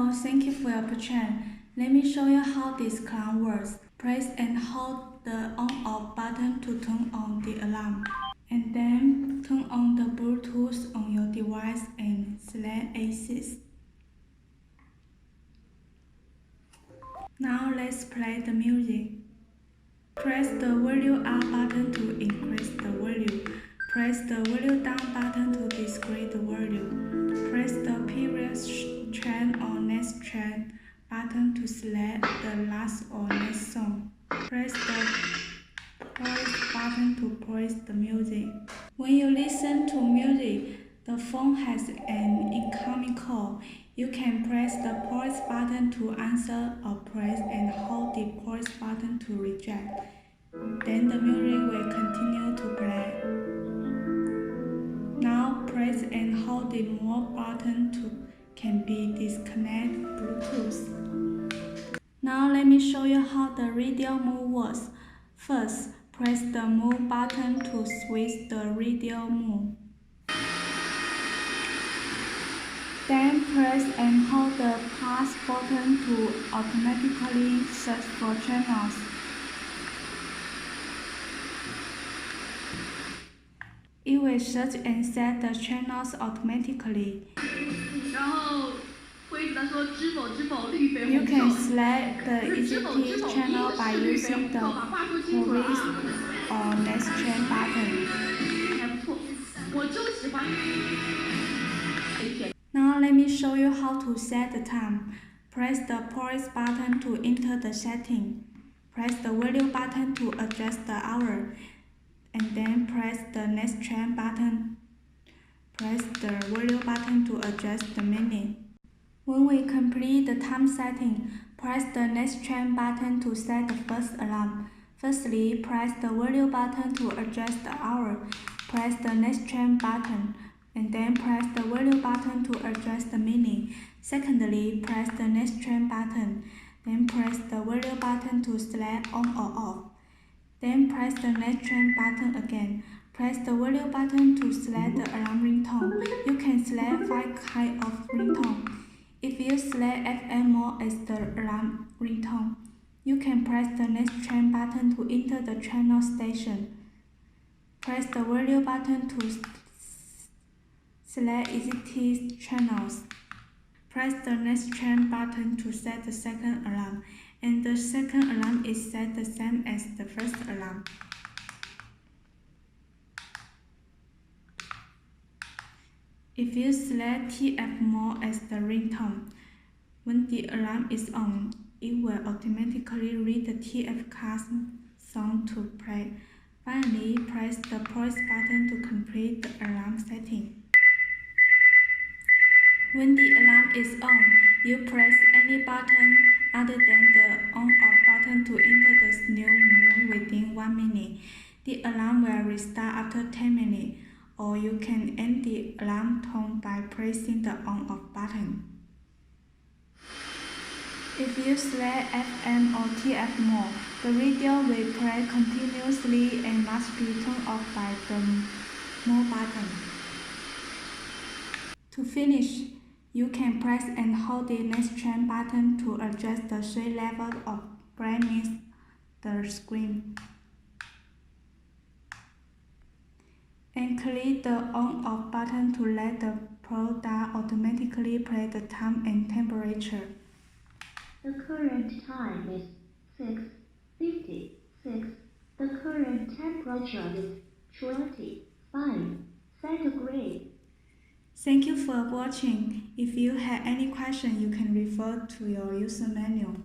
Hello, thank you for your patience. Let me show you how this clock works. Press and hold the on-off button to turn on the alarm. And then turn on the Bluetooth on your device and select Access. Now let's play the music. Press the volume up button to increase the volume. Press the volume down button to decrease the volume. Press the previous track or next track button to select the last or next song. Press the pause button to pause the music. When you listen to music, the phone has an incoming call. You can press the pause button to answer or press and hold the pause button to reject. Then the music will continue to play. Now press and hold the more button to can be disconnect Bluetooth. Now let me show you how the radio mode works. First, press the mode button to switch the radio mode. Then press and hold the pause button to automatically search for channels. It will search and set the channels automatically. You can select the EGT channel by using the previous or next track button. Now let me show you how to set the time. Press the pause button to enter the setting. Press the volume button to adjust the hour. And then press the next track button. Press the volume button to adjust the minute. When we complete the time setting, press the next track button to set the first alarm. Firstly, press the volume button to adjust the hour. Press the next track button, and then press the volume button to adjust the minute. Secondly, press the next track button, then press the volume button to select on or off. Then press the next track button again. Press the volume button to select the alarm ringtone. You can select 5 kinds of ringtone. If you select FM mode as the alarm ringtone, you can press the next track button to enter the channel station. Press the volume button to select EGT channels. Press the next track button to set the second alarm, and the second alarm is set the same as the first alarm. If you select TF mode as the ringtone, when the alarm is on, it will automatically read the TF cast song to play. Finally, press the pause button to complete the alarm setting. When the alarm is on, you press any button other than the on-off button to enter the snooze mode within 1 minute. The alarm will restart after 10 minutes, or you can end the alarm tone by pressing the on-off button. If you select FM or TF mode, the radio will play continuously and must be turned off by the mode button. To finish, you can press and hold the next track button to adjust the 3 levels of brightness the screen. And click the on-off button to let the product automatically play the time and temperature. The current time is 6:56. The current temperature is 25 centigrade. Thank you for watching. If you have any question, you can refer to your user manual.